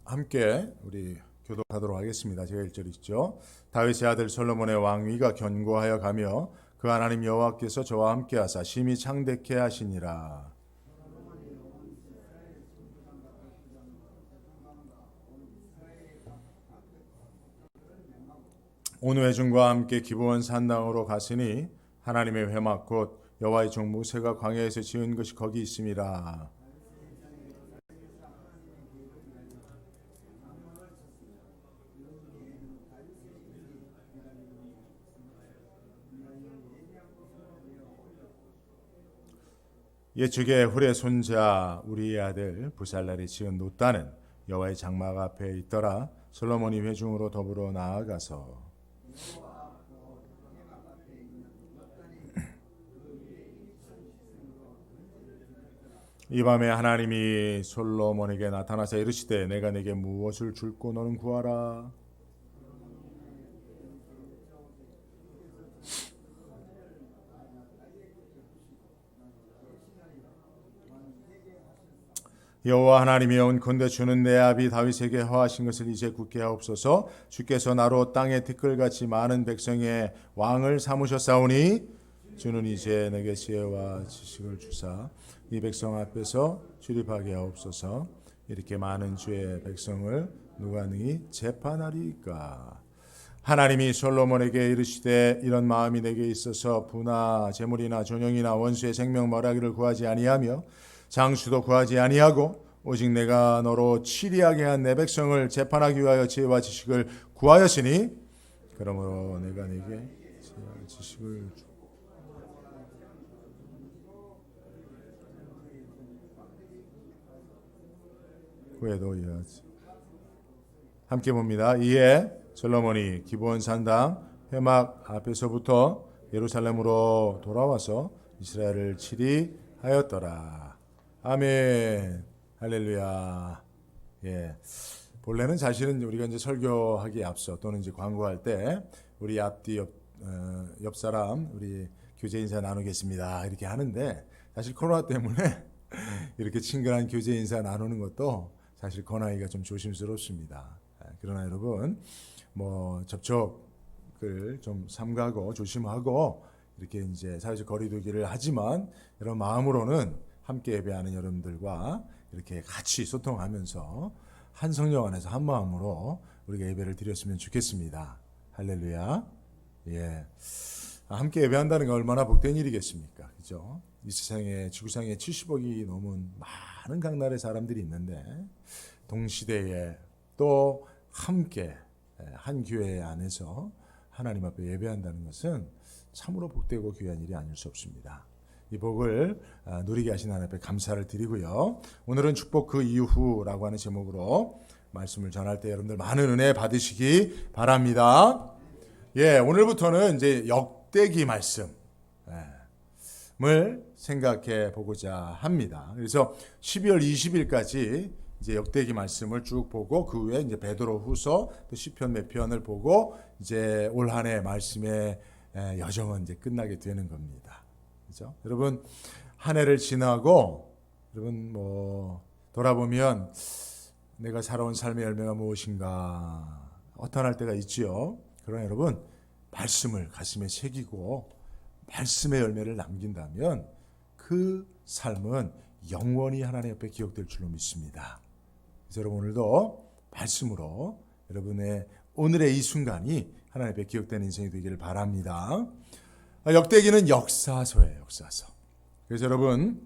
함께 우리 교독하도록 하겠습니다. 제가 1절 있죠. 다윗의 아들 솔로몬의 왕위가 견고하여 가며 그 하나님 여호와께서 저와 함께 하사 심히 창대케 하시니라. 온 회중과 함께 기브온 산당으로 갔으니 하나님의 회막 곧 여호와의 종 모세가 광야에서 지은 것이 거기 있음이라. 예측의 훌의 손자 우리의 아들 부살렐이 지은 놋단은 여호와의 장막 앞에 있더라. 솔로몬이 회중으로 더불어 나아가서 이 밤에 하나님이 솔로몬에게 나타나서 이르시되 내가 내게 무엇을 줄고 너는 구하라. 여호와 하나님이 온컨대 주는 내 아비 다윗에게 허하신 것을 이제 굳게 하옵소서. 주께서 나로 땅에 티끌같이 많은 백성의 왕을 삼으셨사오니 주는 이제 내게 지혜와 지식을 주사 이 백성 앞에서 출입하게 하옵소서. 이렇게 많은 주의 백성을 누가 능히 재판하리까. 하나님이 솔로몬에게 이르시되 이런 마음이 내게 있어서 부나 재물이나 존영이나 원수의 생명 멀하기를 구하지 아니하며 장수도 구하지 아니하고 오직 내가 너로 치리하게 한 내 백성을 재판하기 위하여 지혜와 지식을 구하였으니 그러므로 내가 네게 지혜와 지식을 주. 구해도 이해하지. 함께 봅니다. 이에 솔로몬이 기브온 산당 회막 앞에서부터 예루살렘으로 돌아와서 이스라엘을 치리하였더라. 아멘. 할렐루야. 예. 본래는 사실은 우리가 이제 설교하기에 앞서 또는 이제 광고할 때 우리 앞뒤 옆 사람 우리 교제 인사 나누겠습니다. 이렇게 하는데 사실 코로나 때문에 이렇게 친근한 교제 인사 나누는 것도 사실 권하기가 좀 조심스럽습니다. 그러나 여러분 뭐 접촉을 좀 삼가고 조심하고 이렇게 이제 사회적 거리두기를 하지만 이런 마음으로는 함께 예배하는 여러분들과 이렇게 같이 소통하면서 한 성령 안에서 한 마음으로 우리가 예배를 드렸으면 좋겠습니다. 할렐루야. 예. 함께 예배한다는 게 얼마나 복된 일이겠습니까? 그죠? 이 세상에 지구상에 70억이 넘은 많은 각 나라의 사람들이 있는데 동시대에 또 함께 한 교회 안에서 하나님 앞에 예배한다는 것은 참으로 복되고 귀한 일이 아닐 수 없습니다. 이 복을 누리게 하신 하나님 앞에 감사를 드리고요. 오늘은 축복 그 이후라고 하는 제목으로 말씀을 전할 때 여러분들 많은 은혜 받으시기 바랍니다. 예, 오늘부터는 이제 역대기 말씀을 생각해 보고자 합니다. 그래서 12월 20일까지 이제 역대기 말씀을 쭉 보고 그 후에 이제 베드로후서 또 시편 몇 편을 보고 이제 올 한 해 말씀의 여정은 이제 끝나게 되는 겁니다. 그렇죠? 여러분 한 해를 지나고 여러분 뭐 돌아보면 내가 살아온 삶의 열매가 무엇인가 허탄할 때가 있지요. 그러나 여러분 말씀을 가슴에 새기고 말씀의 열매를 남긴다면 그 삶은 영원히 하나님 옆에 기억될 줄로 믿습니다. 그래서 여러분 오늘도 말씀으로 여러분의 오늘의 이 순간이 하나님 앞에 기억되는 인생이 되기를 바랍니다. 역대기는 역사서예요. 역사서. 그래서 여러분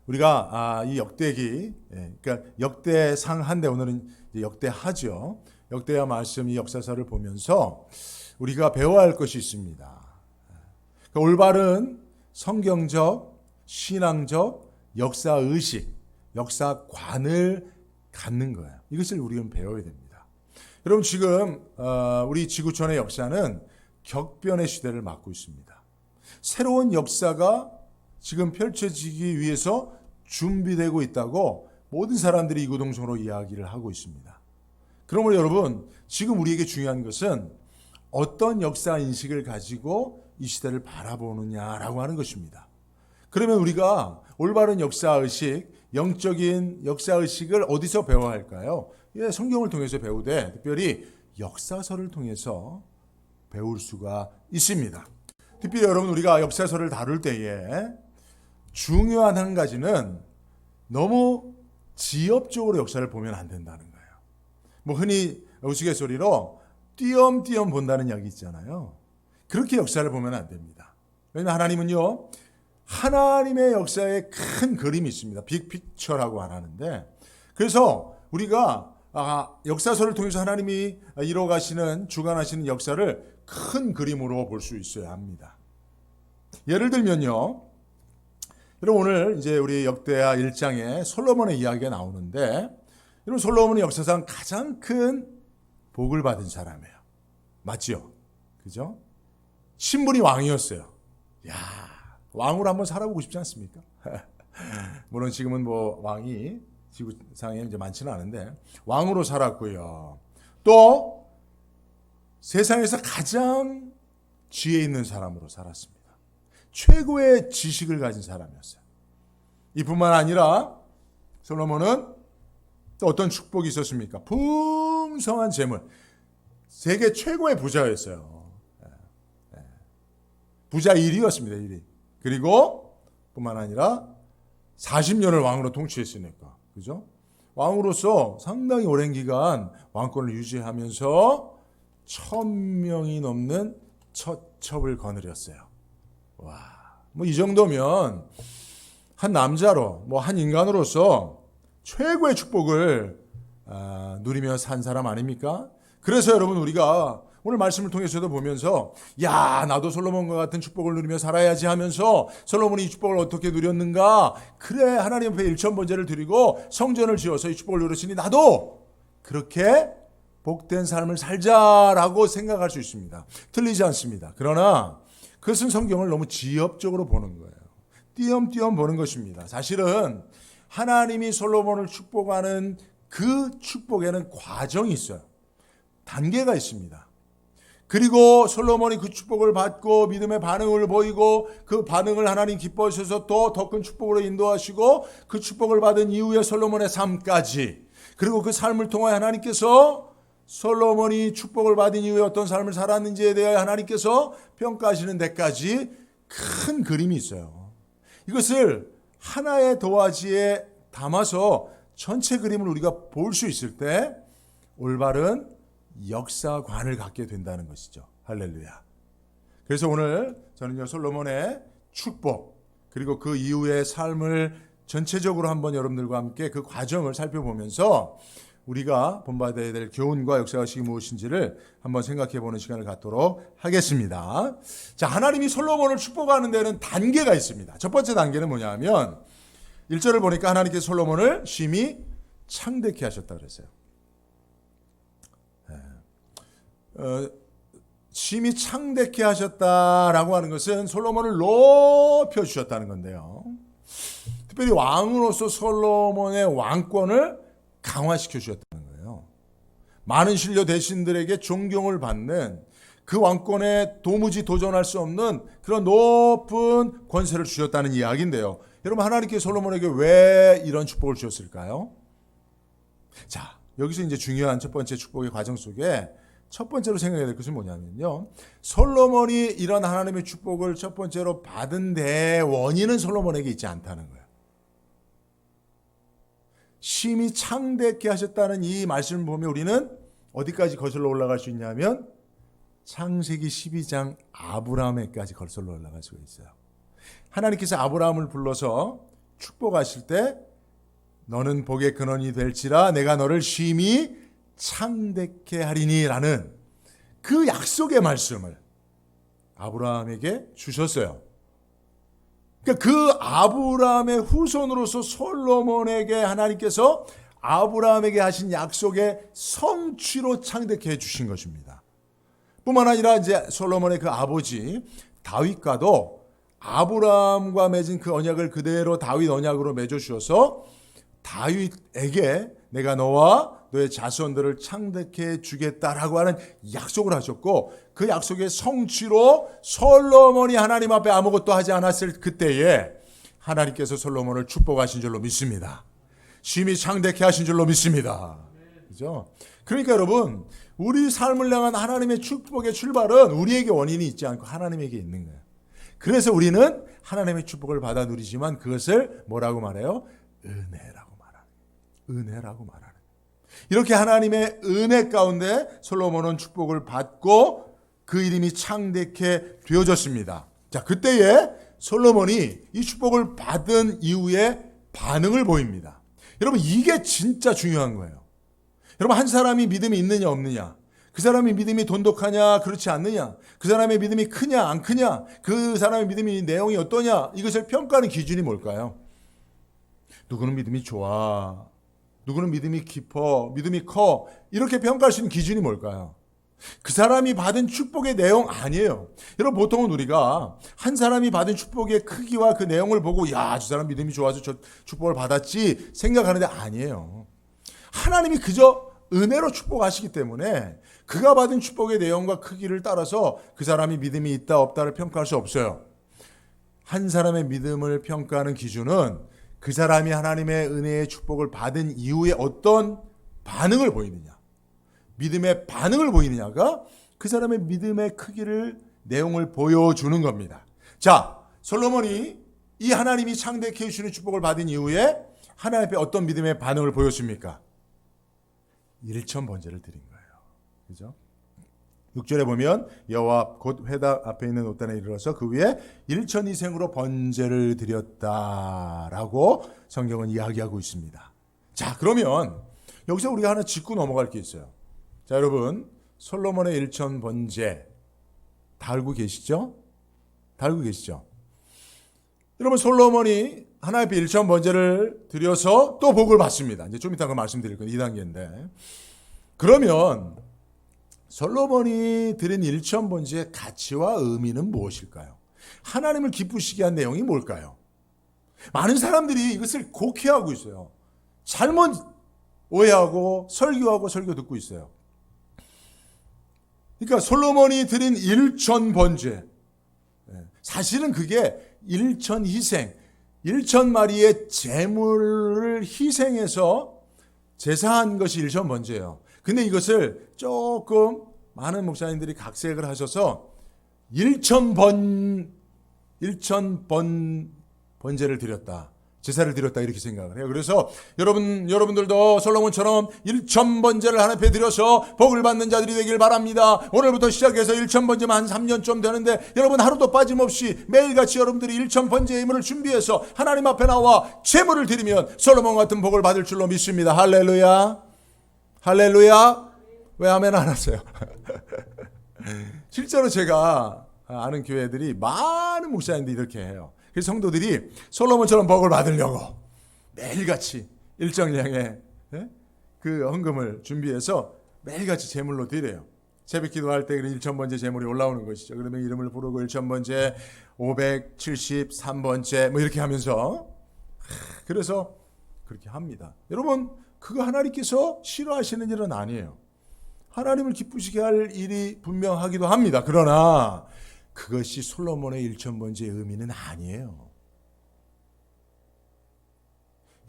우리가 이 역대기 그러니까 역대상한데 오늘은 역대하죠. 역대하 말씀 이 역사서를 보면서 우리가 배워야 할 것이 있습니다. 그러니까 올바른 성경적, 신앙적, 역사의식, 역사관을 갖는 거예요. 이것을 우리는 배워야 됩니다. 여러분 지금 우리 지구촌의 역사는 격변의 시대를 맞고 있습니다. 새로운 역사가 지금 펼쳐지기 위해서 준비되고 있다고 모든 사람들이 이구동성으로 이야기를 하고 있습니다. 그러므로 여러분 지금 우리에게 중요한 것은 어떤 역사 인식을 가지고 이 시대를 바라보느냐라고 하는 것입니다. 그러면 우리가 올바른 역사의식, 영적인 역사의식을 어디서 배워야 할까요? 예, 성경을 통해서 배우되 특별히 역사서를 통해서 배울 수가 있습니다. 특별히 여러분 우리가 역사서를 다룰 때에 중요한 한 가지는 너무 지엽적으로 역사를 보면 안 된다는 거예요. 뭐 흔히 우스갯소리로 띄엄띄엄 본다는 이야기 있잖아요. 그렇게 역사를 보면 안 됩니다. 왜냐하면 하나님은요, 하나님의 역사에 큰 그림이 있습니다. 빅픽처라고 하는데, 그래서 우리가 역사서를 통해서 하나님이 이뤄가시는, 주관하시는 역사를 큰 그림으로 볼 수 있어야 합니다. 예를 들면요, 여러분 오늘 이제 우리 역대하 1장에 솔로몬의 이야기가 나오는데, 여러분 솔로몬은 역사상 가장 큰 복을 받은 사람이에요. 맞죠? 그죠? 신분이 왕이었어요. 야, 왕으로 한번 살아보고 싶지 않습니까? 물론 지금은 뭐 왕이 지구상에 이제 많지는 않은데 왕으로 살았고요. 또 세상에서 가장 지혜 있는 사람으로 살았습니다. 최고의 지식을 가진 사람이었어요. 이뿐만 아니라 솔로몬은 또 어떤 축복이 있었습니까? 풍성한 재물. 세계 최고의 부자였어요. 부자 1위였습니다. 1위. 그리고 뿐만 아니라 40년을 왕으로 통치했으니까. 그죠? 왕으로서 상당히 오랜 기간 왕권을 유지하면서 1000명이 넘는 처첩을 거느렸어요. 와, 뭐 이 정도면 한 남자로, 뭐 한 인간으로서 최고의 축복을 누리며 산 사람 아닙니까? 그래서 여러분 우리가 오늘 말씀을 통해서도 보면서 야, 나도 솔로몬과 같은 축복을 누리며 살아야지 하면서 솔로몬이 이 축복을 어떻게 누렸는가? 그래, 하나님 앞에 일천번제를 드리고 성전을 지어서 이 축복을 누렸으니 나도 그렇게 복된 삶을 살자라고 생각할 수 있습니다. 틀리지 않습니다. 그러나 그것은 성경을 너무 지엽적으로 보는 거예요. 띄엄띄엄 보는 것입니다. 사실은 하나님이 솔로몬을 축복하는 그 축복에는 과정이 있어요. 단계가 있습니다. 그리고 솔로몬이 그 축복을 받고 믿음의 반응을 보이고 그 반응을 하나님 기뻐하셔서 또 더 큰 축복으로 인도하시고 그 축복을 받은 이후에 솔로몬의 삶까지, 그리고 그 삶을 통하여 하나님께서 솔로몬이 축복을 받은 이후에 어떤 삶을 살았는지에 대하여 하나님께서 평가하시는 데까지 큰 그림이 있어요. 이것을 하나의 도화지에 담아서 전체 그림을 우리가 볼 수 있을 때 올바른 역사관을 갖게 된다는 것이죠. 할렐루야. 그래서 오늘 저는요, 솔로몬의 축복 그리고 그 이후의 삶을 전체적으로 한번 여러분들과 함께 그 과정을 살펴보면서 우리가 본받아야 될 교훈과 역사의식이 무엇인지를 한번 생각해 보는 시간을 갖도록 하겠습니다. 자, 하나님이 솔로몬을 축복하는 데는 단계가 있습니다. 첫 번째 단계는 뭐냐면 1절을 보니까 하나님께서 솔로몬을 심히 창대케 하셨다 그랬어요. 심히 창대케 하셨다라고 하는 것은 솔로몬을 높여주셨다는 건데요. 특별히 왕으로서 솔로몬의 왕권을 강화시켜 주셨다는 거예요. 많은 신료 대신들에게 존경을 받는 그 왕권에 도무지 도전할 수 없는 그런 높은 권세를 주셨다는 이야기인데요. 여러분, 하나님께서 솔로몬에게 왜 이런 축복을 주셨을까요? 자, 여기서 이제 중요한 첫 번째 축복의 과정 속에 첫 번째로 생각해야 될 것은 뭐냐면요, 솔로몬이 이런 하나님의 축복을 첫 번째로 받은 데의 원인은 솔로몬에게 있지 않다는 거예요. 심히 창대케 하셨다는 이 말씀을 보면 우리는 어디까지 거슬러 올라갈 수 있냐면 창세기 12장 아브라함에까지 거슬러 올라갈 수가 있어요. 하나님께서 아브라함을 불러서 축복하실 때 너는 복의 근원이 될지라 내가 너를 심히 창대케 하리니 라는 그 약속의 말씀을 아브라함에게 주셨어요. 그러니까 그 아브라함의 후손으로서 솔로몬에게 하나님께서 아브라함에게 하신 약속의 성취로 창대케 해주신 것입니다. 뿐만 아니라 이제 솔로몬의 그 아버지 다윗과도 아브라함과 맺은 그 언약을 그대로 다윗 언약으로 맺어주셔서 다윗에게 내가 너와 너의 자손들을 창대케 주겠다라고 하는 약속을 하셨고, 그 약속의 성취로 솔로몬이 하나님 앞에 아무것도 하지 않았을 그때에 하나님께서 솔로몬을 축복하신 줄로 믿습니다. 심히 창대케 하신 줄로 믿습니다. 그죠? 그러니까 여러분, 우리 삶을 향한 하나님의 축복의 출발은 우리에게 원인이 있지 않고 하나님에게 있는 거예요. 그래서 우리는 하나님의 축복을 받아 누리지만 그것을 뭐라고 말해요? 은혜라고 말하는. 은혜라고 말하는. 이렇게 하나님의 은혜 가운데 솔로몬은 축복을 받고 그 이름이 창대케 되어졌습니다. 자, 그때에 솔로몬이 이 축복을 받은 이후에 반응을 보입니다. 여러분, 이게 진짜 중요한 거예요. 여러분, 한 사람이 믿음이 있느냐 없느냐, 그 사람이 믿음이 돈독하냐 그렇지 않느냐, 그 사람의 믿음이 크냐 안 크냐, 그 사람의 믿음이 내용이 어떠냐, 이것을 평가하는 기준이 뭘까요? 누구는 믿음이 좋아, 누구는 믿음이 깊어, 믿음이 커, 이렇게 평가할 수 있는 기준이 뭘까요? 그 사람이 받은 축복의 내용 아니에요. 여러분, 보통은 우리가 한 사람이 받은 축복의 크기와 그 내용을 보고 야, 저 사람 믿음이 좋아서 저 축복을 받았지 생각하는데 아니에요. 하나님이 그저 은혜로 축복하시기 때문에 그가 받은 축복의 내용과 크기를 따라서 그 사람이 믿음이 있다 없다를 평가할 수 없어요. 한 사람의 믿음을 평가하는 기준은 그 사람이 하나님의 은혜의 축복을 받은 이후에 어떤 반응을 보이느냐, 믿음의 반응을 보이느냐가 그 사람의 믿음의 크기를, 내용을 보여주는 겁니다. 자, 솔로몬이 이 하나님이 창대케 해주시는 축복을 받은 이후에 하나님 앞에 어떤 믿음의 반응을 보였습니까? 일천번제를 드린 거예요. 그죠? 6절에 보면 여호와 곧 회당 앞에 있는 옷단에 이르러서 그 위에 일천이생으로 번제를 드렸다라고 성경은 이야기하고 있습니다. 자, 그러면 여기서 우리가 하나 짚고 넘어갈 게 있어요. 자, 여러분, 솔로몬의 일천번제 다 알고 계시죠? 다 알고 계시죠? 여러분, 솔로몬이 하나님 앞에 일천번제를 드려서 또 복을 받습니다. 이제 좀 이따 그 말씀드릴 건 2단계인데, 그러면 솔로몬이 드린 일천번제의 가치와 의미는 무엇일까요? 하나님을 기쁘시게 한 내용이 뭘까요? 많은 사람들이 이것을 곡해하고 있어요. 잘못 오해하고 설교 듣고 있어요. 그러니까 솔로몬이 드린 일천번제, 사실은 그게 일천희생, 1,000마리의 제물을 희생해서 제사한 것이 일천번제예요. 근데 이것을 조금 많은 목사님들이 각색을 하셔서 일천번 번제를 드렸다, 제사를 드렸다, 이렇게 생각을 해요. 그래서 여러분들도 솔로몬처럼 1,000번제를 하나님 앞에 드려서 복을 받는 자들이 되길 바랍니다. 오늘부터 시작해서 1,000번제만 한 3년쯤 되는데 여러분, 하루도 빠짐없이 매일같이 여러분들이 1,000번제의 힘을 준비해서 하나님 앞에 나와 제물을 드리면 솔로몬 같은 복을 받을 줄로 믿습니다. 할렐루야, 할렐루야. 왜 아멘 안 하세요? 실제로 제가 아는 교회들이 많은 목사님들이 이렇게 해요. 그래서 성도들이 솔로몬처럼 복을 받으려고 매일같이 일정량의 그 헌금을 준비해서 매일같이 제물로 드려요. 새벽 기도할 때 1,000번째 제물이 올라오는 것이죠. 그러면 이름을 부르고 1,000번째, 573번째 뭐 이렇게 하면서, 그래서 그렇게 합니다. 여러분, 그거 하나님께서 싫어하시는 일은 아니에요. 하나님을 기쁘시게 할 일이 분명하기도 합니다. 그러나 그것이 솔로몬의 1,000번째의 의미는 아니에요.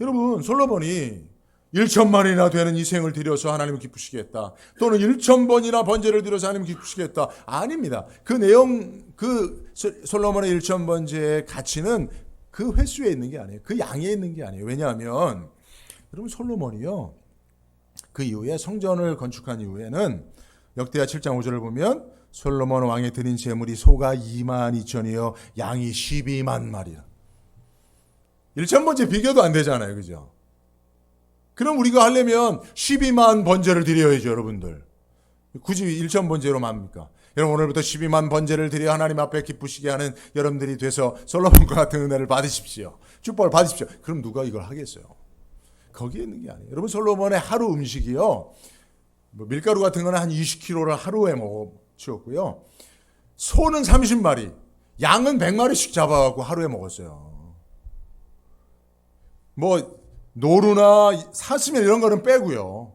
여러분, 솔로몬이 1,000만이나 되는 희생을 드려서 하나님을 기쁘시게 했다, 또는 1,000번이나 번제를 드려서 하나님을 기쁘시게 했다, 아닙니다. 그 내용, 그 솔로몬의 1,000번제의 가치는 그 횟수에 있는 게 아니에요. 그 양에 있는 게 아니에요. 왜냐하면 여러분, 솔로몬이요, 그 이후에 성전을 건축한 이후에는 역대하 7장 5절을 보면 솔로몬 왕이 드린 제물이 소가 22,000이요 양이 12만 마리라. 1,000번째 비교도 안 되잖아요. 그죠? 그럼 우리가 하려면 12만 번제를 드려야죠. 여러분들, 굳이 1,000번제로만 합니까? 여러분, 오늘부터 12만 번제를 드려 하나님 앞에 기쁘시게 하는 여러분들이 돼서 솔로몬과 같은 은혜를 받으십시오. 축복을 받으십시오. 그럼 누가 이걸 하겠어요? 거기에 있는 게 아니에요. 여러분, 솔로몬의 하루 음식이요, 뭐 밀가루 같은 거는 한 20kg를 하루에 치웠고요. 소는 30마리, 양은 100마리씩 잡아갖고 하루에 먹었어요. 뭐 노루나 사슴 이런 거는 빼고요.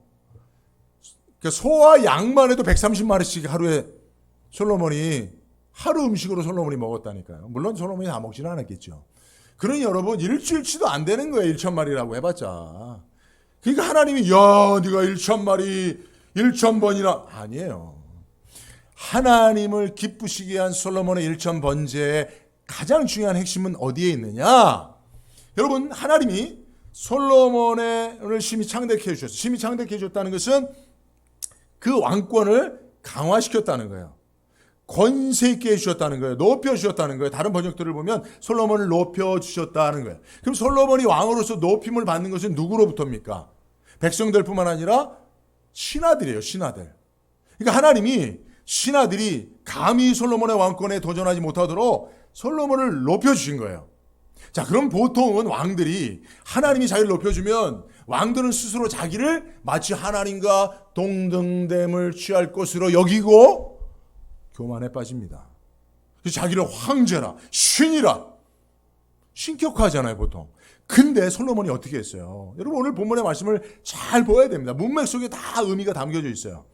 그러니까 소와 양만 해도 130마리씩 하루에 솔로몬이 하루 음식으로 솔로몬이 먹었다니까요. 물론 솔로몬이 다 먹지는 않았겠죠. 그러니 여러분 일주일치도 안 되는 거예요. 1,000마리라고 해봤자. 그러니까 하나님이 야 네가 1,000마리 1,000번이나 아니에요. 하나님을 기쁘시게 한 솔로몬의 1,000번제의 가장 중요한 핵심은 어디에 있느냐? 여러분 하나님이 솔로몬을 심히 창대케 해주셨어요. 심히 창대케 해줬다는 것은 그 왕권을 강화시켰다는 거예요. 권세 있게 해주셨다는 거예요. 높여주셨다는 거예요. 다른 번역들을 보면 솔로몬을 높여주셨다는 거예요. 그럼 솔로몬이 왕으로서 높임을 받는 것은 누구로부터입니까? 백성들뿐만 아니라 신하들이에요. 신하들. 그러니까 하나님이 신하들이 감히 솔로몬의 왕권에 도전하지 못하도록 솔로몬을 높여주신 거예요. 자, 그럼 보통은 왕들이 하나님이 자기를 높여주면 왕들은 스스로 자기를 마치 하나님과 동등됨을 취할 것으로 여기고 교만에 빠집니다. 그래서 자기를 황제라, 신이라 신격화하잖아요, 보통. 근데 솔로몬이 어떻게 했어요? 여러분 오늘 본문의 말씀을 잘 보아야 됩니다. 문맥 속에 다 의미가 담겨져 있어요.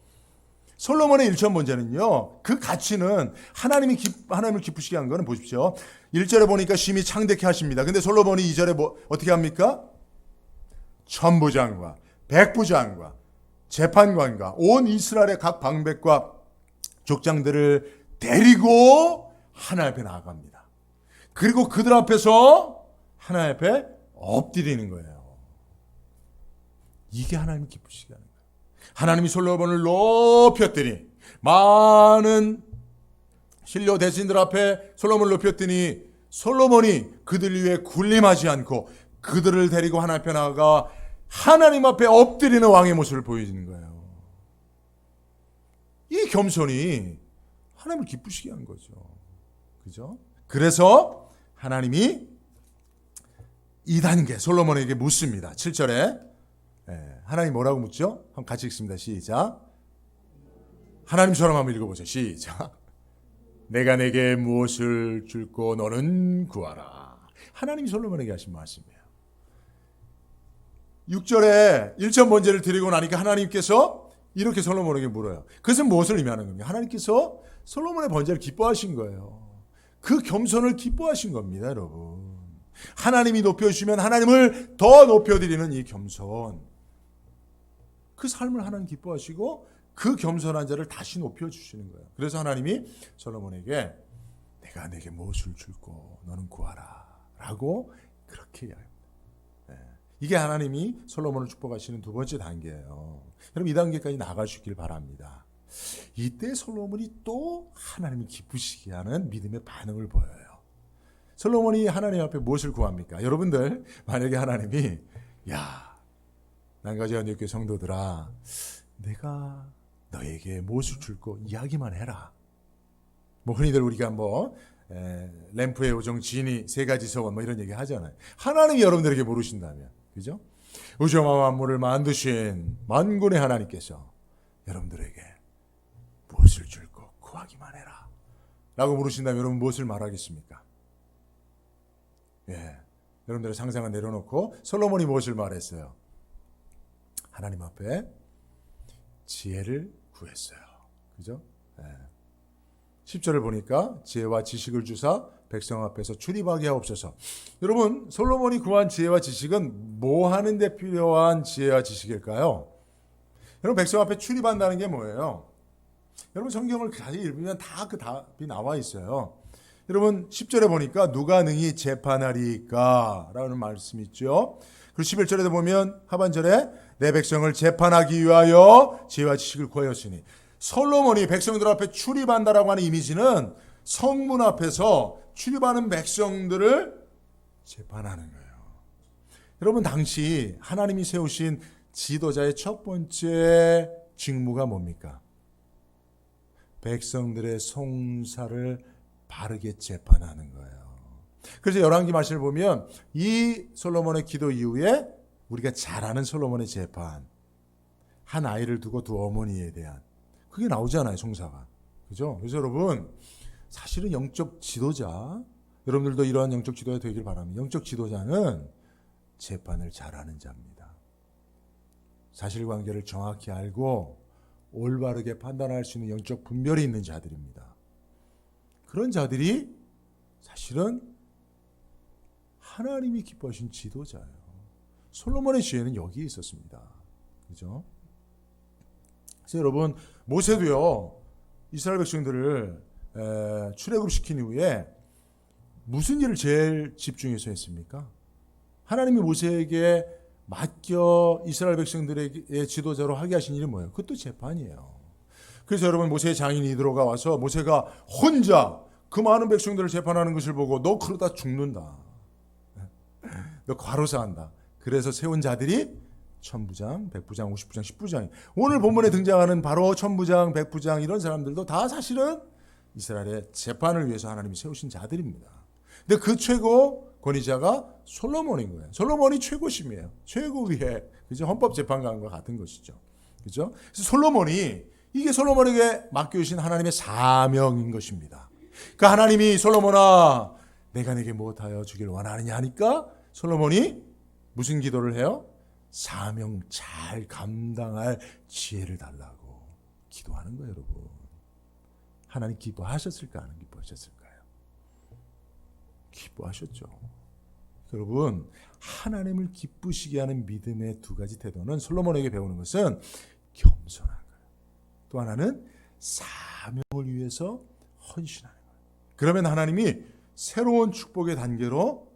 솔로몬의 1,000번제는요, 그 가치는 하나님을 기쁘시게 한 거는 보십시오. 1절에 보니까 심히 창대케 하십니다. 근데 솔로몬이 2절에 어떻게 합니까? 천부장과 백부장과 재판관과 온 이스라엘의 각 방백과 족장들을 데리고 하나님 앞에 나아갑니다. 그리고 그들 앞에서 하나님 앞에 엎드리는 거예요. 이게 하나님이 기쁘시게 하는 거예요. 하나님이 솔로몬을 높였더니 많은 신료 대신들 앞에 솔로몬을 높였더니 솔로몬이 그들 위해 군림하지 않고 그들을 데리고 하나님 앞에 나아가 하나님 앞에 엎드리는 왕의 모습을 보여주는 거예요. 이 겸손이 하나님을 기쁘시게 한 거죠. 그죠? 그래서 하나님이 2단계 솔로몬에게 묻습니다. 7절에 하나님 뭐라고 묻죠? 한번 같이 읽습니다. 시작. 하나님처럼 한번 읽어보죠. 시작. 내가 내게 무엇을 줄고 너는 구하라. 하나님이 솔로몬에게 하신 말씀이에요. 6절에 1,000번제를 드리고 나니까 하나님께서 이렇게 솔로몬에게 물어요. 그것은 무엇을 의미하는 겁니까? 하나님께서 솔로몬의 번제를 기뻐하신 거예요. 그 겸손을 기뻐하신 겁니다, 여러분. 하나님이 높여주시면 하나님을 더 높여드리는 이 겸손. 그 삶을 하나님 기뻐하시고 그 겸손한 자를 다시 높여주시는 거예요. 그래서 하나님이 솔로몬에게 내가 내게 무엇을 줄고 너는 구하라 라고 그렇게 이야기합니다. 이게 하나님이 솔로몬을 축복하시는 두 번째 단계예요. 여러분 이 단계까지 나가시길 바랍니다. 이때 솔로몬이 또 하나님이 기쁘시게 하는 믿음의 반응을 보여요. 솔로몬이 하나님 앞에 무엇을 구합니까? 여러분들 만약에 하나님이 난가지 안디옥교회 성도들아 내가 너에게 무엇을 줄고 이야기만 해라. 흔히들 우리가 램프의 요정 지니 세 가지 소원 이런 얘기 하잖아요. 하나님이 여러분들에게 물으신다면 그죠? 우주와 만물을 만드신 만군의 하나님께서 여러분들에게 무엇을 줄고 구하기만 해라 라고 물으신다면 여러분 무엇을 말하겠습니까? 여러분들의 상상을 내려놓고 솔로몬이 무엇을 말했어요? 하나님 앞에 지혜를 구했어요. 그죠? 10절을 보니까 지혜와 지식을 주사 백성 앞에서 출입하게 하옵소서. 여러분 솔로몬이 구한 지혜와 지식은 뭐 하는 데 필요한 지혜와 지식일까요? 여러분 백성 앞에 출입한다는 게 뭐예요? 여러분 성경을 다시 읽으면 다 그 답이 나와 있어요. 여러분 10절에 보니까 누가 능히 재판하리까 라는 말씀이 있죠. 그리고 11절에도 보면 하반절에 내 백성을 재판하기 위하여 지혜와 지식을 구하였으니 솔로몬이 백성들 앞에 출입한다라고 하는 이미지는 성문 앞에서 출입하는 백성들을 재판하는 거예요. 여러분 당시 하나님이 세우신 지도자의 첫 번째 직무가 뭡니까? 백성들의 송사를 바르게 재판하는 거예요. 그래서 열왕기 말씀을 보면 이 솔로몬의 기도 이후에 우리가 잘 아는 솔로몬의 재판, 한 아이를 두고 두 어머니에 대한 그게 나오잖아요, 송사가. 그죠? 그래서 여러분 사실은 영적 지도자, 여러분들도 이러한 영적 지도자 되길 바랍니다. 영적 지도자는 재판을 잘하는 자입니다. 사실관계를 정확히 알고 올바르게 판단할 수 있는 영적 분별이 있는 자들입니다. 그런 자들이 사실은 하나님이 기뻐하신 지도자예요. 솔로몬의 지혜는 여기에 있었습니다. 그죠? 그래서 여러분, 모세도요, 이스라엘 백성들을 출애굽시킨 이후에 무슨 일을 제일 집중해서 했습니까? 하나님이 모세에게 맡겨 이스라엘 백성들의 지도자로 하게 하신 일이 뭐예요? 그것도 재판이에요. 그래서 여러분, 모세의 장인 이드로가 와서 모세가 혼자 그 많은 백성들을 재판하는 것을 보고 너 그러다 죽는다. 너 과로사한다. 그래서 세운 자들이 천부장, 백부장, 50부장, 10부장. 오늘 본문에 등장하는 바로 천부장, 백부장 이런 사람들도 다 사실은 이스라엘의 재판을 위해서 하나님이 세우신 자들입니다. 근데 그 최고 권위자가 솔로몬인 거예요. 솔로몬이 최고심이에요. 최고 위에, 그죠? 헌법재판관과 같은 것이죠. 그죠? 그래서 솔로몬이, 이게 솔로몬에게 맡겨주신 하나님의 사명인 것입니다. 그 하나님이 솔로몬아, 내가 내게 무엇하여 주길 원하느냐 하니까 솔로몬이 무슨 기도를 해요? 사명 잘 감당할 지혜를 달라고 기도하는 거예요, 여러분. 하나님 기뻐하셨을까, 안 기뻐하셨을까요? 기뻐하셨죠. 여러분, 하나님을 기쁘시게 하는 믿음의 두 가지 태도는 솔로몬에게 배우는 것은 겸손한 거예요. 또 하나는 사명을 위해서 헌신하는 거예요. 그러면 하나님이 새로운 축복의 단계로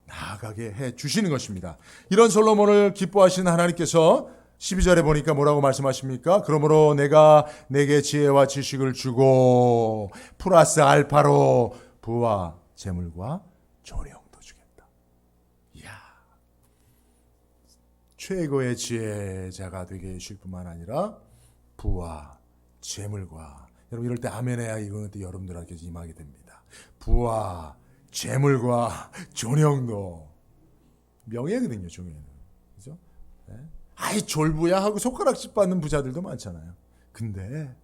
나아가게 해 주시는 것입니다. 이런 솔로몬을 기뻐하시는 하나님께서 12절에 보니까 뭐라고 말씀하십니까? 그러므로 내가 내게 지혜와 지식을 주고 플러스 알파로 부와 재물과 존영도 주겠다. 이야, 최고의 지혜자가 되게 해주실 뿐만 아니라 부와 재물과, 여러분 이럴 때 아멘 해야 이거는 또 여러분들에게 임하게 됩니다. 부와 재물과 존영도, 명예거든요, 존영은. 그죠? 네? 아이 졸부야 하고 손가락질 받는 부자들도 많잖아요. 근데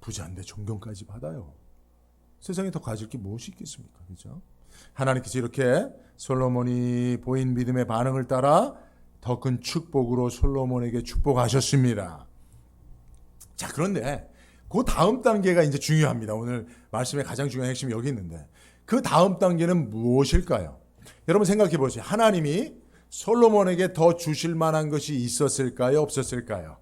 부자인데 존경까지 받아요. 세상에 더 가질 게 무엇이 있겠습니까? 그죠? 하나님께서 이렇게 솔로몬이 보인 믿음의 반응을 따라 더 큰 축복으로 솔로몬에게 축복하셨습니다. 자, 그런데 그 다음 단계가 이제 중요합니다. 오늘 말씀의 가장 중요한 핵심이 여기 있는데, 그 다음 단계는 무엇일까요? 여러분 생각해 보세요. 하나님이 솔로몬에게 더 주실 만한 것이 있었을까요? 없었을까요?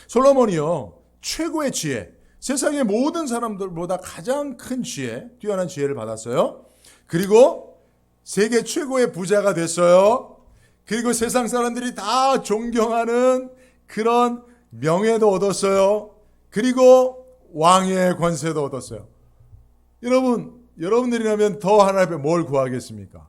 솔로몬이요, 최고의 지혜, 세상의 모든 사람들보다 가장 큰 지혜, 뛰어난 지혜를 받았어요. 그리고 세계 최고의 부자가 됐어요. 그리고 세상 사람들이 다 존경하는 그런 명예도 얻었어요. 그리고 왕의 권세도 얻었어요. 여러분들이라면 더 하나님 앞에 뭘 구하겠습니까?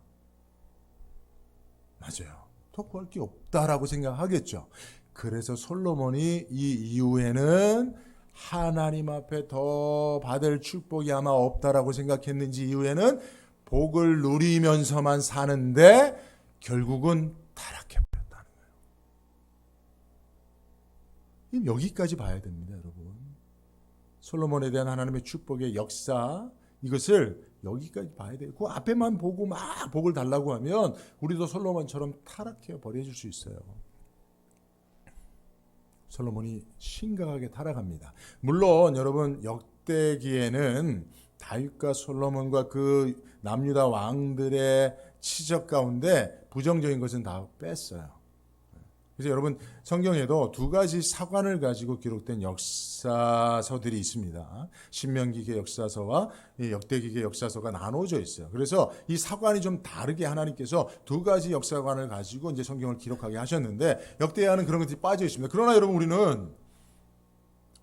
맞아요. 더 구할 게 없다라고 생각하겠죠. 그래서 솔로몬이 이 이후에는 하나님 앞에 더 받을 축복이 아마 없다라고 생각했는지 이후에는 복을 누리면서만 사는데 결국은 타락해버렸다는 거예요. 여기까지 봐야 됩니다, 여러분. 솔로몬에 대한 하나님의 축복의 역사, 이것을 여기까지 봐야 돼요. 그 앞에만 보고 막 복을 달라고 하면 우리도 솔로몬처럼 타락해 버려질 수 있어요. 솔로몬이 심각하게 타락합니다. 물론 여러분 역대기에는 다윗과 솔로몬과 그 남유다 왕들의 치적 가운데 부정적인 것은 다 뺐어요. 그래서 여러분 성경에도 두 가지 사관을 가지고 기록된 역사서들이 있습니다. 신명기계 역사서와 역대기계 역사서가 나눠져 있어요. 그래서 이 사관이 좀 다르게 하나님께서 두 가지 역사관을 가지고 이제 성경을 기록하게 하셨는데 역대하는 그런 것들이 빠져 있습니다. 그러나 여러분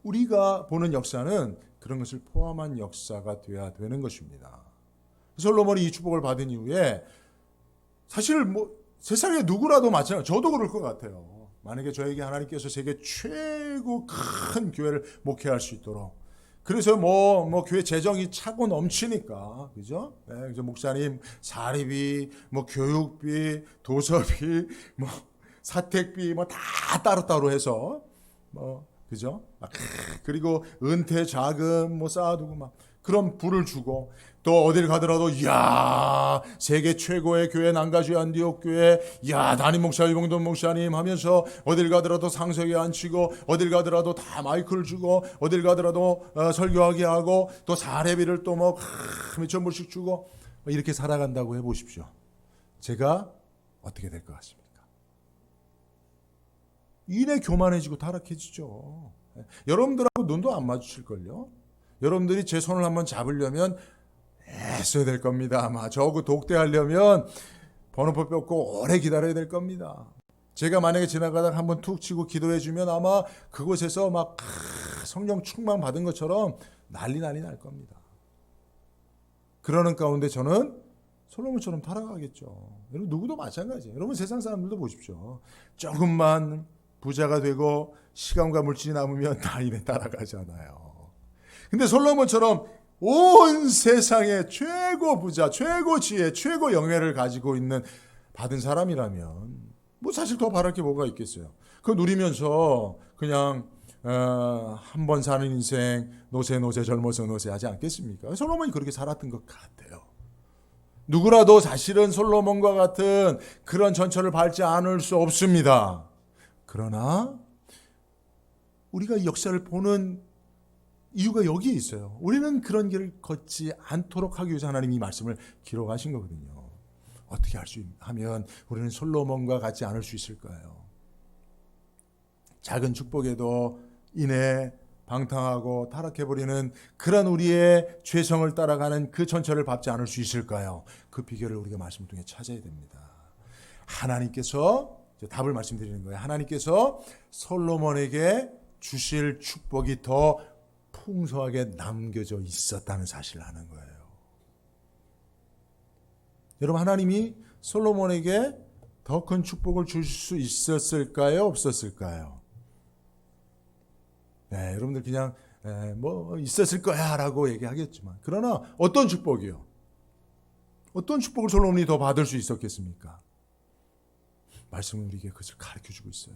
우리가 보는 역사는 그런 것을 포함한 역사가 되어야 되는 것입니다. 솔로몬이 이 축복을 받은 이후에 사실 세상에 누구라도 마찬가지로 저도 그럴 것 같아요. 만약에 저에게 하나님께서 세계 최고 큰 교회를 목회할 수 있도록, 그래서 교회 재정이 차고 넘치니까, 그죠? 네, 그래서 목사님 사립비, 교육비, 도서비, 사택비, 다 따로따로 해서, 그죠? 그리고 은퇴 자금 쌓아두고 그런 부를 주고, 또 어딜 가더라도 이야 세계 최고의 교회 난가주의 안디옥 교회, 이야 담임 목사 이봉돈 목사님 하면서 어딜 가더라도 상석에 앉히고, 어딜 가더라도 다 마이크를 주고, 어딜 가더라도 설교하게 하고, 또 사례비를 또 몇천 불씩 주고 이렇게 살아간다고 해보십시오. 제가 어떻게 될 것 같습니까? 이내 교만해지고 타락해지죠. 여러분들하고 눈도 안 마주칠걸요. 여러분들이 제 손을 한번 잡으려면 애써야 될 겁니다. 아마 저하고 독대하려면 번호표 뺏고 오래 기다려야 될 겁니다. 제가 만약에 지나가다가 한번 툭 치고 기도해 주면 아마 그곳에서 막 성령 충만 받은 것처럼 난리 날 겁니다. 그러는 가운데 저는 솔로몬처럼 타락하겠죠. 여러분 누구도 마찬가지예요. 여러분 세상 사람들도 보십시오. 조금만 부자가 되고 시간과 물질이 남으면 다 이래 따라가잖아요. 근데 솔로몬처럼 온 세상의 최고 부자, 최고 지혜, 최고 영예를 가지고 있는 받은 사람이라면 뭐 사실 더 바랄 게 뭐가 있겠어요. 그거 누리면서 그냥 한 번 사는 인생 노세 젊어서 노세 하지 않겠습니까? 솔로몬이 그렇게 살았던 것 같아요. 누구라도 사실은 솔로몬과 같은 그런 전철을 밟지 않을 수 없습니다. 그러나 우리가 이 역사를 보는 이유가 여기에 있어요. 우리는 그런 길을 걷지 않도록 하기 위해서 하나님이 이 말씀을 기록하신 거거든요. 어떻게 하면 우리는 솔로몬과 같지 않을 수 있을까요? 작은 축복에도 인해 방탕하고 타락해버리는 그런 우리의 죄성을 따라가는 그 전철을 밟지 않을 수 있을까요? 그 비결을 우리가 말씀을 통해 찾아야 됩니다. 하나님께서 답을 말씀드리는 거예요. 하나님께서 솔로몬에게 주실 축복이 더 풍성하게 남겨져 있었다는 사실을 아는 거예요. 여러분 하나님이 솔로몬에게 더 큰 축복을 줄 수 있었을까요? 없었을까요? 네, 여러분들 그냥 뭐 있었을 거야 라고 얘기하겠지만 그러나 어떤 축복이요? 어떤 축복을 솔로몬이 더 받을 수 있었겠습니까? 말씀은 우리에게 그것을 가르쳐주고 있어요.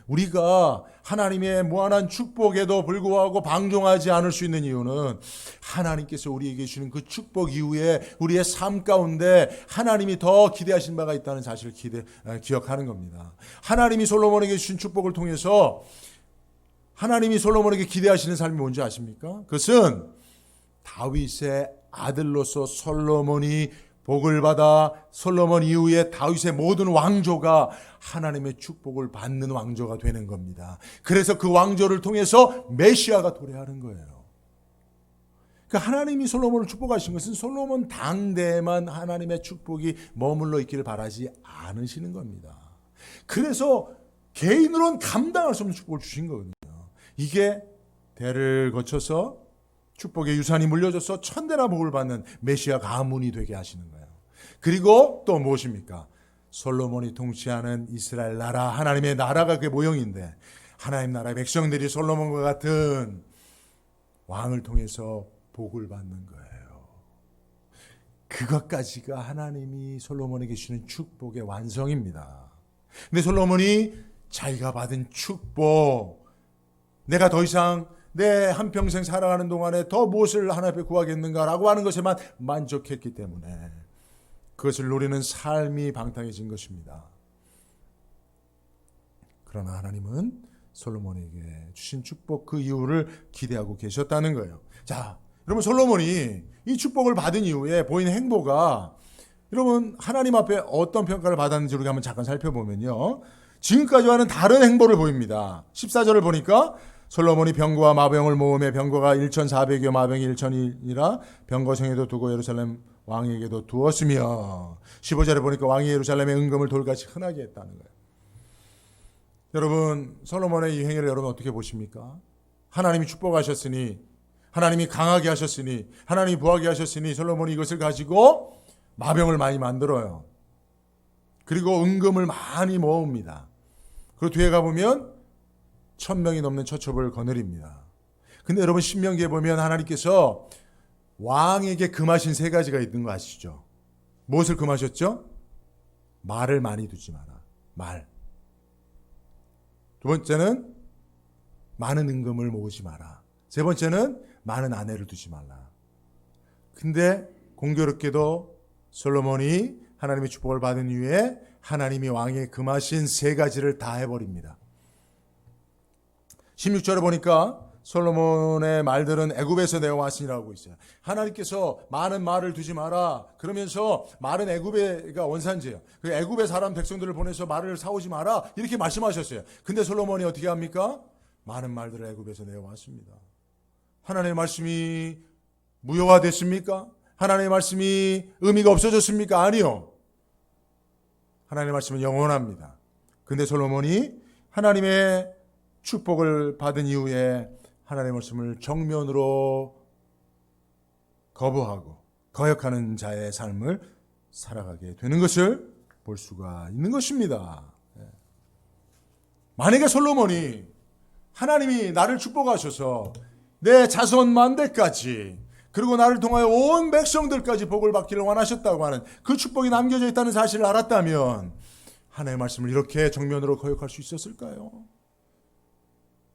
우리가 하나님의 무한한 축복에도 불구하고 방종하지 않을 수 있는 이유는 하나님께서 우리에게 주시는 그 축복 이후에 우리의 삶 가운데 하나님이 더 기대하신 바가 있다는 사실을 기억하는 겁니다. 하나님이 솔로몬에게 주신 축복을 통해서 하나님이 솔로몬에게 기대하시는 삶이 뭔지 아십니까? 그것은 다윗의 아들로서 솔로몬이 복을 받아 솔로몬 이후에 다윗의 모든 왕조가 하나님의 축복을 받는 왕조가 되는 겁니다. 그래서 그 왕조를 통해서 메시아가 도래하는 거예요. 그러니까 하나님이 솔로몬을 축복하신 것은 솔로몬 당대에만 하나님의 축복이 머물러 있기를 바라지 않으시는 겁니다. 그래서 개인으로는 감당할 수 없는 축복을 주신 거거든요. 이게 대를 거쳐서 축복의 유산이 물려져서 천대나 복을 받는 메시아 가문이 되게 하시는 거예요. 그리고 또 무엇입니까? 솔로몬이 통치하는 이스라엘 나라, 하나님의 나라가 그 모형인데 하나님 나라의 백성들이 솔로몬과 같은 왕을 통해서 복을 받는 거예요. 그것까지가 하나님이 솔로몬에게 주시는 축복의 완성입니다. 근데 솔로몬이 자기가 받은 축복, 내가 더 이상 내 한평생 살아가는 동안에 더 무엇을 하나님 앞에 구하겠는가라고 하는 것에만 만족했기 때문에 그것을 노리는 삶이 방탕해진 것입니다. 그러나 하나님은 솔로몬에게 주신 축복 그 이유를 기대하고 계셨다는 거예요. 자, 여러분 솔로몬이 이 축복을 받은 이후에 보이는 행보가 여러분 하나님 앞에 어떤 평가를 받았는지 우리가 한번 잠깐 살펴보면요. 지금까지와는 다른 행보를 보입니다. 14절을 보니까 솔로몬이 병거와 마병을 모으며 병거가 1,400여 마병이 1,000이라 병거성에도 두고 예루살렘 왕에게도 두었으며 15절에 보니까 왕이 예루살렘의 은금을 돌같이 흔하게 했다는 거예요. 여러분 솔로몬의 이 행위를 여러분 어떻게 보십니까? 하나님이 축복하셨으니 하나님이 강하게 하셨으니 하나님이 부하게 하셨으니 솔로몬이 이것을 가지고 마병을 많이 만들어요. 그리고 은금을 많이 모읍니다. 그리고 뒤에 가보면 1,000명이 넘는 처첩을 거느립니다. 근데 여러분 신명기에 보면 하나님께서 왕에게 금하신 3가지가 있는 거 아시죠? 무엇을 금하셨죠? 말을 많이 두지 마라. 말. 두 번째는 많은 은금을 모으지 마라. 세 번째는 많은 아내를 두지 말라. 근데 공교롭게도 솔로몬이 하나님의 축복을 받은 이후에 하나님이 왕에 금하신 3가지를 다 해버립니다. 16절에 보니까 솔로몬의 말들은 애굽에서 내어왔으니라고 있어요. 하나님께서 많은 말을 두지 마라. 그러면서 말은 애굽의가 원산지예요. 그 애굽의 사람 백성들을 보내서 말을 사오지 마라. 이렇게 말씀하셨어요. 근데 솔로몬이 어떻게 합니까? 많은 말들을 애굽에서 내어왔습니다. 하나님의 말씀이 무효화됐습니까? 하나님의 말씀이 의미가 없어졌습니까? 아니요. 하나님의 말씀은 영원합니다. 근데 솔로몬이 하나님의 축복을 받은 이후에 하나님의 말씀을 정면으로 거부하고 거역하는 자의 삶을 살아가게 되는 것을 볼 수가 있는 것입니다. 만약에 솔로몬이 하나님이 나를 축복하셔서 내 자손 만대까지 그리고 나를 통하여 온 백성들까지 복을 받기를 원하셨다고 하는 그 축복이 남겨져 있다는 사실을 알았다면 하나님의 말씀을 이렇게 정면으로 거역할 수 있었을까요?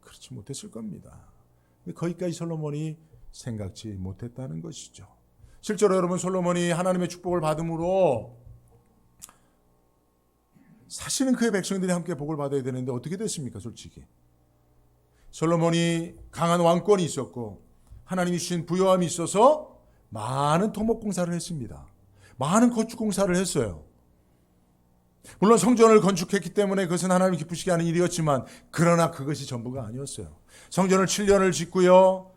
그렇지 못했을 겁니다. 거기까지 솔로몬이 생각지 못했다는 것이죠. 실제로 여러분 솔로몬이 하나님의 축복을 받음으로 사실은 그의 백성들이 함께 복을 받아야 되는데 어떻게 됐습니까? 솔직히 솔로몬이 강한 왕권이 있었고 하나님이 주신 부요함이 있어서 많은 토목공사를 했습니다. 많은 건축공사를 했어요. 물론 성전을 건축했기 때문에 그것은 하나님 기쁘시게 하는 일이었지만 그러나 그것이 전부가 아니었어요. 성전을 7년을 짓고요.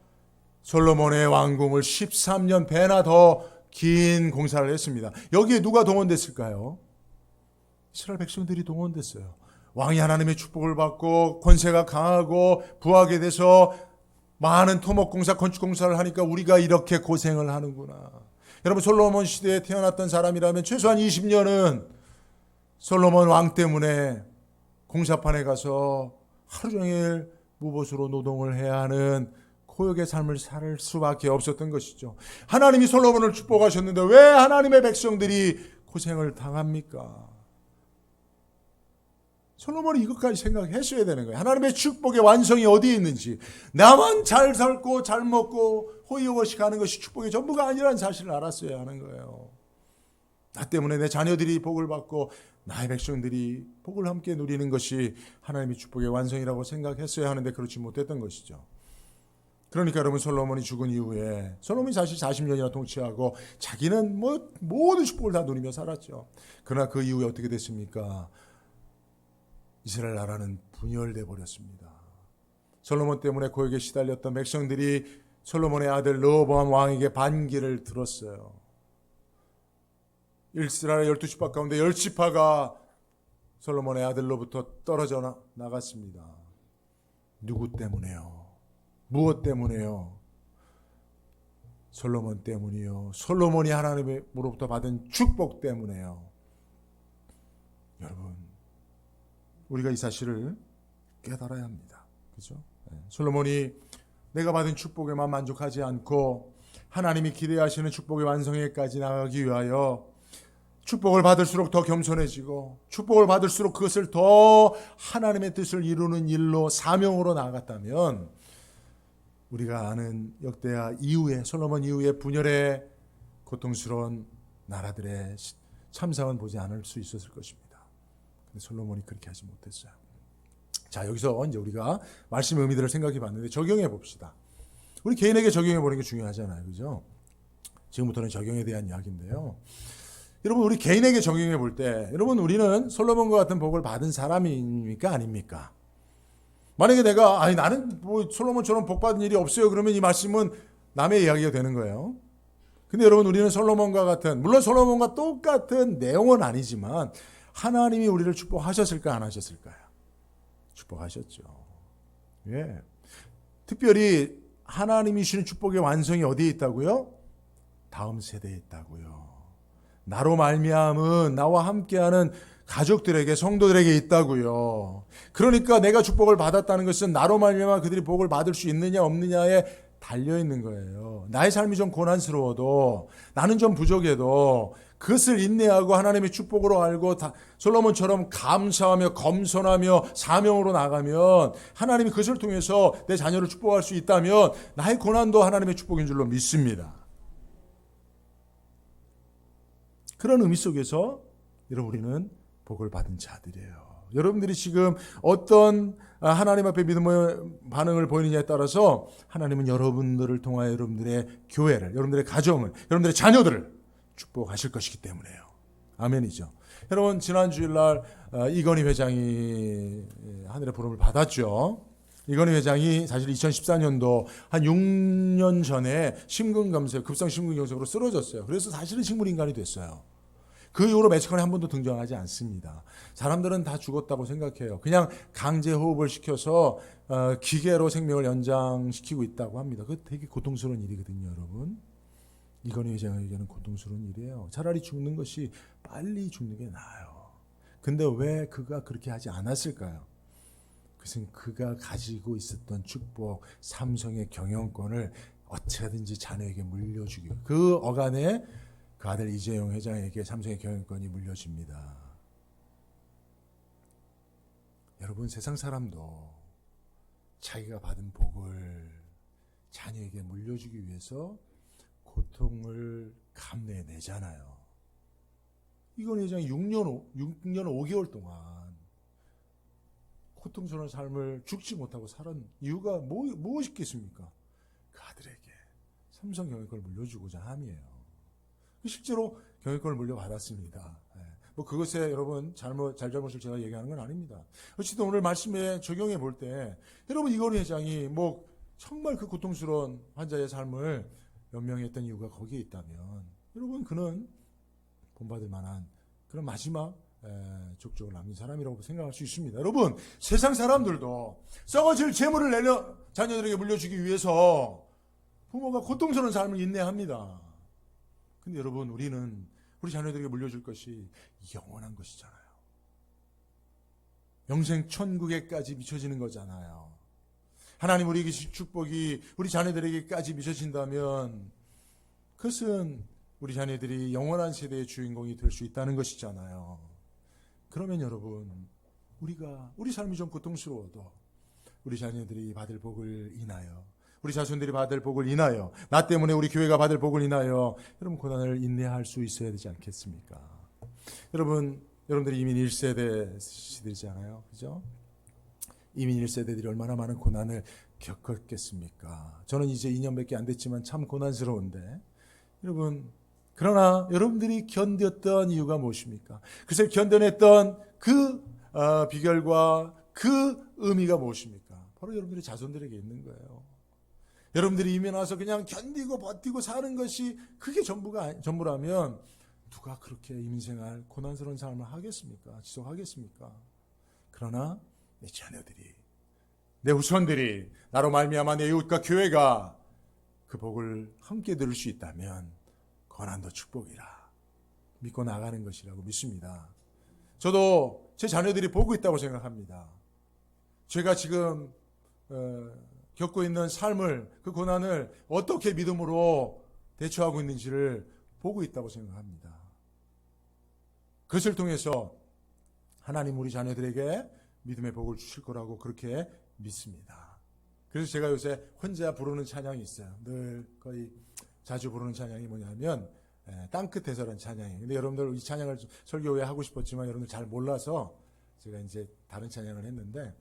솔로몬의 왕궁을 13년 배나 더 긴 공사를 했습니다. 여기에 누가 동원됐을까요? 이스라엘 백성들이 동원됐어요. 왕이 하나님의 축복을 받고 권세가 강하고 부하게 돼서 많은 토목공사, 건축공사를 하니까 우리가 이렇게 고생을 하는구나. 여러분 솔로몬 시대에 태어났던 사람이라면 최소한 20년은 솔로몬 왕 때문에 공사판에 가서 하루 종일 무보수로 노동을 해야 하는 고역의 삶을 살 수밖에 없었던 것이죠. 하나님이 솔로몬을 축복하셨는데 왜 하나님의 백성들이 고생을 당합니까? 솔로몬이 이것까지 생각했어야 되는 거예요. 하나님의 축복의 완성이 어디에 있는지, 나만 잘 살고 잘 먹고 호의호식 하는 것이 축복의 전부가 아니라는 사실을 알았어야 하는 거예요. 나 때문에 내 자녀들이 복을 받고 나의 백성들이 복을 함께 누리는 것이 하나님의 축복의 완성이라고 생각했어야 하는데 그렇지 못했던 것이죠. 그러니까 여러분 솔로몬이 죽은 이후에 솔로몬이 사실 40년이나 통치하고 자기는 모든 축복을 다 누리며 살았죠. 그러나 그 이후에 어떻게 됐습니까? 이스라엘 나라는 분열돼 버렸습니다. 솔로몬 때문에 고역에 시달렸던 백성들이 솔로몬의 아들 르호보암 왕에게 반기를 들었어요. 이스라엘 12지파 가운데 10지파가 솔로몬의 아들로부터 떨어져 나갔습니다. 누구 때문에요? 무엇 때문에요? 솔로몬 때문이요. 솔로몬이 하나님으로부터 받은 축복 때문에요. 여러분 우리가 이 사실을 깨달아야 합니다. 그렇죠? 솔로몬이 내가 받은 축복에만 만족하지 않고 하나님이 기대하시는 축복의 완성에까지 나가기 위하여 축복을 받을수록 더 겸손해지고 축복을 받을수록 그것을 더 하나님의 뜻을 이루는 일로 사명으로 나아갔다면 우리가 아는 역대하 이후에 솔로몬 이후에 분열의 고통스러운 나라들의 참상은 보지 않을 수 있었을 것입니다. 근데 솔로몬이 그렇게 하지 못했어요. 자, 여기서 이제 우리가 말씀의 의미들을 생각해 봤는데 적용해 봅시다. 우리 개인에게 적용해 보는 게 중요하잖아요. 그죠? 지금부터는 적용에 대한 이야기인데요. 여러분 우리 개인에게 적용해 볼 때 여러분 우리는 솔로몬과 같은 복을 받은 사람입니까? 아닙니까? 만약에 내가 나는 솔로몬처럼 복 받은 일이 없어요. 그러면 이 말씀은 남의 이야기가 되는 거예요. 근데 여러분 우리는 솔로몬과 같은 물론 솔로몬과 똑같은 내용은 아니지만 하나님이 우리를 축복하셨을까 안 하셨을까요? 축복하셨죠. 예. 특별히 하나님이 주시는 축복의 완성이 어디에 있다고요? 다음 세대에 있다고요. 나로 말미암은 나와 함께하는 가족들에게 성도들에게 있다고요. 그러니까 내가 축복을 받았다는 것은 나로 말미암아 그들이 복을 받을 수 있느냐 없느냐에 달려 있는 거예요. 나의 삶이 좀 고난스러워도 나는 좀 부족해도 그것을 인내하고 하나님의 축복으로 알고 솔로몬처럼 감사하며 겸손하며 사명으로 나가면 하나님이 그것을 통해서 내 자녀를 축복할 수 있다면 나의 고난도 하나님의 축복인 줄로 믿습니다. 그런 의미 속에서 여러분 우리는 복을 받은 자들이에요. 여러분들이 지금 어떤 하나님 앞에 믿음의 반응을 보이느냐에 따라서 하나님은 여러분들을 통하여 여러분들의 교회를, 여러분들의 가정을, 여러분들의 자녀들을 축복하실 것이기 때문에요. 아멘이죠. 여러분, 지난 주일날 이건희 회장이 하늘의 부름을 받았죠. 이건희 회장이 사실 2014년도 한 6년 전에 심근검색, 급성 심근경색으로 쓰러졌어요. 그래서 사실은 식물인간이 됐어요. 그 이후로 매스컴에 한 번도 등장하지 않습니다. 사람들은 다 죽었다고 생각해요. 그냥 강제 호흡을 시켜서 기계로 생명을 연장시키고 있다고 합니다. 그거 되게 고통스러운 일이거든요, 여러분. 이건희 회장에게는 고통스러운 일이에요. 차라리 죽는 것이 빨리 죽는 게 나아요. 근데 왜 그가 그렇게 하지 않았을까요? 그것은 그가 가지고 있었던 축복, 삼성의 경영권을 어떻게든지 자녀에게 물려주기, 그 어간에 그 아들 이재용 회장에게 삼성의 경영권이 물려집니다. 여러분, 세상 사람도 자기가 받은 복을 자녀에게 물려주기 위해서 고통을 감내내잖아요. 이건희 회장이 6년 5개월 동안 고통스러운 삶을 죽지 못하고 살은 이유가 무엇이겠습니까? 그 아들에게 삼성 경영권을 물려주고자 함이에요. 실제로 경영권을 물려받았습니다. 뭐 그것에 여러분 잘잘못을 제가 얘기하는 건 아닙니다. 어쨌든 오늘 말씀에 적용해 볼 때 여러분, 이건희 회장이 뭐 정말 그 고통스러운 환자의 삶을 연명했던 이유가 거기에 있다면 여러분, 그는 본받을 만한 그런 마지막 족적을 남긴 사람이라고 생각할 수 있습니다. 여러분, 세상 사람들도 썩어질 재물을 내려 자녀들에게 물려주기 위해서 부모가 고통스러운 삶을 인내합니다. 근데 여러분, 우리는 우리 자녀들에게 물려줄 것이 영원한 것이잖아요. 영생 천국에까지 미쳐지는 거잖아요. 하나님 우리에게 축복이 우리 자녀들에게까지 미쳐진다면 그것은 우리 자녀들이 영원한 세대의 주인공이 될 수 있다는 것이잖아요. 그러면 여러분, 우리 삶이 좀 고통스러워도 우리 자녀들이 받을 복을 인하여, 우리 자손들이 받을 복을 인하여, 나 때문에 우리 교회가 받을 복을 인하여 여러분 고난을 인내할 수 있어야 되지 않겠습니까? 여러분들이 이민 1세대 시대잖아요. 그죠? 이민 1세대들이 얼마나 많은 고난을 겪었겠습니까? 저는 이제 2년밖에 안 됐지만 참 고난스러운데, 여러분, 그러나 여러분들이 견뎠던 이유가 무엇입니까? 그것을 견뎌냈던 그 비결과 그 의미가 무엇입니까? 바로 여러분들의 자손들에게 있는 거예요. 여러분들이 이민 와서 그냥 견디고 버티고 사는 것이 그게 전부라면 누가 그렇게 이민생활 고난스러운 삶을 하겠습니까? 지속하겠습니까? 그러나 내 자녀들이, 내 후손들이, 나로 말미암아 내 이웃과 교회가 그 복을 함께 들을 수 있다면 고난도 축복이라 믿고 나가는 것이라고 믿습니다. 저도 제 자녀들이 보고 있다고 생각합니다. 제가 지금 겪고 있는 삶을, 그 고난을 어떻게 믿음으로 대처하고 있는지를 보고 있다고 생각합니다. 그것을 통해서 하나님 우리 자녀들에게 믿음의 복을 주실 거라고 그렇게 믿습니다. 그래서 제가 요새 혼자 부르는 찬양이 있어요. 늘 거의 자주 부르는 찬양이 뭐냐면 땅끝에서라는 찬양이에요. 근데 여러분들 이 찬양을 설교 후에 하고 싶었지만 여러분들 잘 몰라서 제가 이제 다른 찬양을 했는데,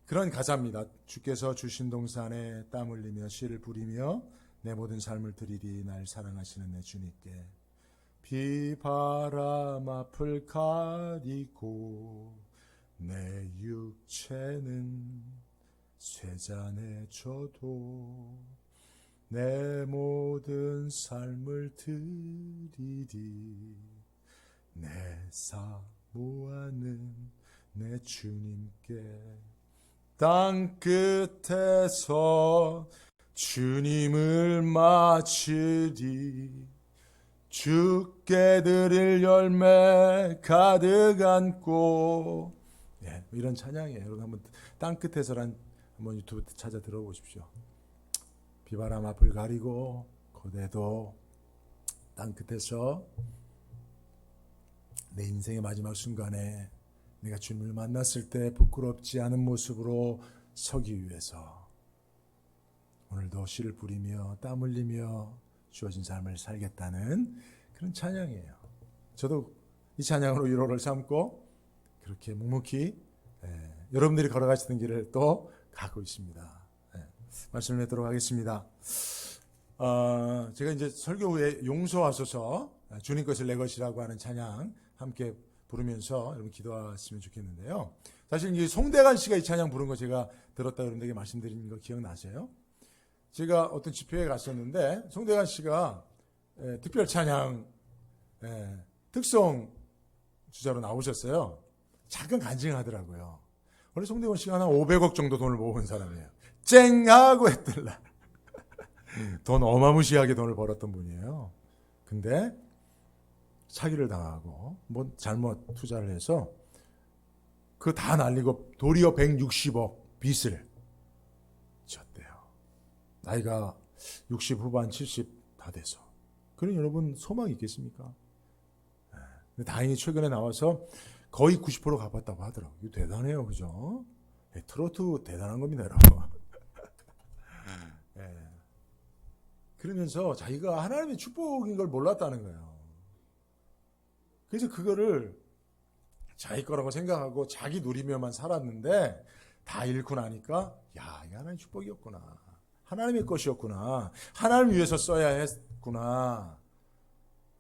그런 가사입니다. 주께서 주신 동산에 땀 흘리며 씨를 뿌리며 내 모든 삶을 드리리 날 사랑하시는 내 주님께 비바람 앞을 가리고 내 육체는 쇠잔에 져도 내 모든 삶을 드리리 내 사모하는 내 주님께 땅끝에서 주님을 맞으리 주께 드릴 열매 가득 안고, 이런 찬양이에요. 여러분 한번 땅끝에서란 한번 유튜브 찾아 들어보십시오. 비바람 앞을 가리고 고대도 땅끝에서 내 인생의 마지막 순간에 내가 주님을 만났을 때 부끄럽지 않은 모습으로 서기 위해서 오늘도 씨를 뿌리며 땀 흘리며 주어진 삶을 살겠다는 그런 찬양이에요. 저도 이 찬양으로 위로를 삼고 그렇게 묵묵히 여러분들이 걸어가시던 길을 또 가고 있습니다. 말씀을 맺도록 하겠습니다. 제가 이제 설교 후에 용서하소서 주님 것을 내 것이라고 하는 찬양 함께 부르면서 여러분 기도하시면 좋겠는데요. 사실 이 송대관 씨가 이 찬양 부른 거 제가 들었다 여러분들에게 말씀드린 거 기억나세요? 제가 어떤 집회에 갔었는데 송대관 씨가 특별 찬양 특송 주자로 나오셨어요. 잠깐 간증하더라고요. 원래 송대관 씨가 한 500억 정도 돈을 모은 사람이에요. 쨍하고 했더라. 돈 어마무시하게 돈을 벌었던 분이에요. 근데 사기를 당하고 뭐 잘못 투자를 해서 그거 다 날리고 도리어 160억 빚을 졌대요. 나이가 60 후반 70 다 돼서. 그럼 여러분 소망이 있겠습니까? 근데 다행히 최근에 나와서 거의 90% 갚았다고 하더라고요. 이거 대단해요. 그죠? 트로트 대단한 겁니다, 여러분. 그러면서 자기가 하나님의 축복인 걸 몰랐다는 거예요. 그래서 그거를 자기 거라고 생각하고 자기 누리며만 살았는데 다 잃고 나니까 야, 이게 하나님의 축복이었구나. 하나님의 것이었구나. 하나님을 위해서 써야 했구나.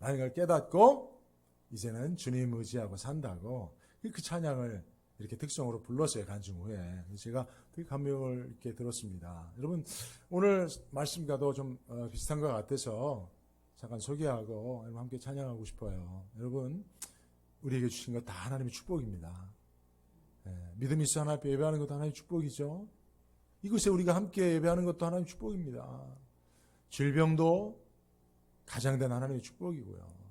라는 걸 깨닫고 이제는 주님 의지하고 산다고 그 찬양을 이렇게 특성으로 불렀어요. 간증 후에. 제가 되게 감명을 이렇게 들었습니다. 여러분 오늘 말씀과도 좀 비슷한 것 같아서 잠깐 소개하고 함께 찬양하고 싶어요. 여러분 우리에게 주신 것 다 하나님의 축복입니다. 믿음이 있어 하나님 앞에 예배하는 것도 하나님의 축복이죠. 이곳에 우리가 함께 예배하는 것도 하나님의 축복입니다. 질병도 가장된 하나님의 축복이고요.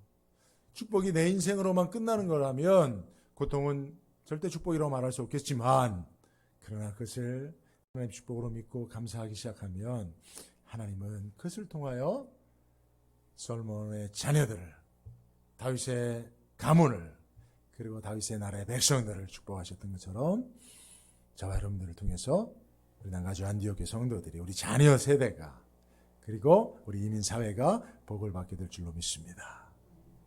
축복이 내 인생으로만 끝나는 거라면 고통은 절대 축복이라고 말할 수 없겠지만 그러나 그것을 하나님의 축복으로 믿고 감사하기 시작하면 하나님은 그것을 통하여 솔로몬의 자녀들을 다윗의 가문을 그리고 다윗의 나라의 백성들을 축복하셨던 것처럼 저와 여러분들을 통해서 우리 남가주 안디옥의 성도들이 우리 자녀 세대가 그리고 우리 이민사회가 복을 받게 될 줄로 믿습니다.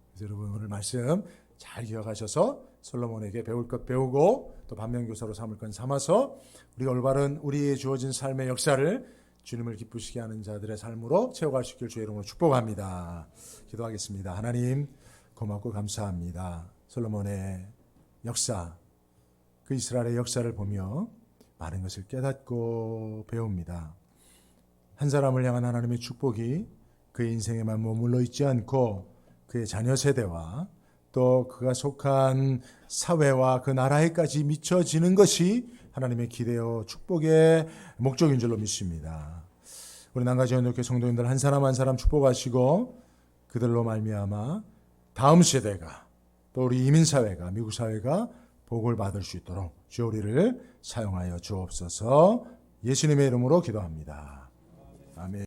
그래서 여러분 오늘 말씀 잘 기억하셔서 솔로몬에게 배울 것 배우고 또 반면교사로 삼을 건 삼아서 우리가 올바른 우리의 주어진 삶의 역사를 주님을 기쁘시게 하는 자들의 삶으로 채워갈 수 있길 주의 이름으로 축복합니다. 기도하겠습니다. 하나님 고맙고 감사합니다. 솔로몬의 역사, 그 이스라엘의 역사를 보며 많은 것을 깨닫고 배웁니다. 한 사람을 향한 하나님의 축복이 그의 인생에만 머물러 있지 않고 그의 자녀 세대와 또 그가 속한 사회와 그 나라에까지 미쳐지는 것이 하나님의 기대요 축복의 목적인 줄로 믿습니다. 우리 남가지원교회 성도님들 한 사람 한 사람 축복하시고 그들로 말미암아 다음 세대가 또 우리 이민사회가 미국 사회가 복을 받을 수 있도록 주 우리를 사용하여 주옵소서. 예수님의 이름으로 기도합니다. 아멘.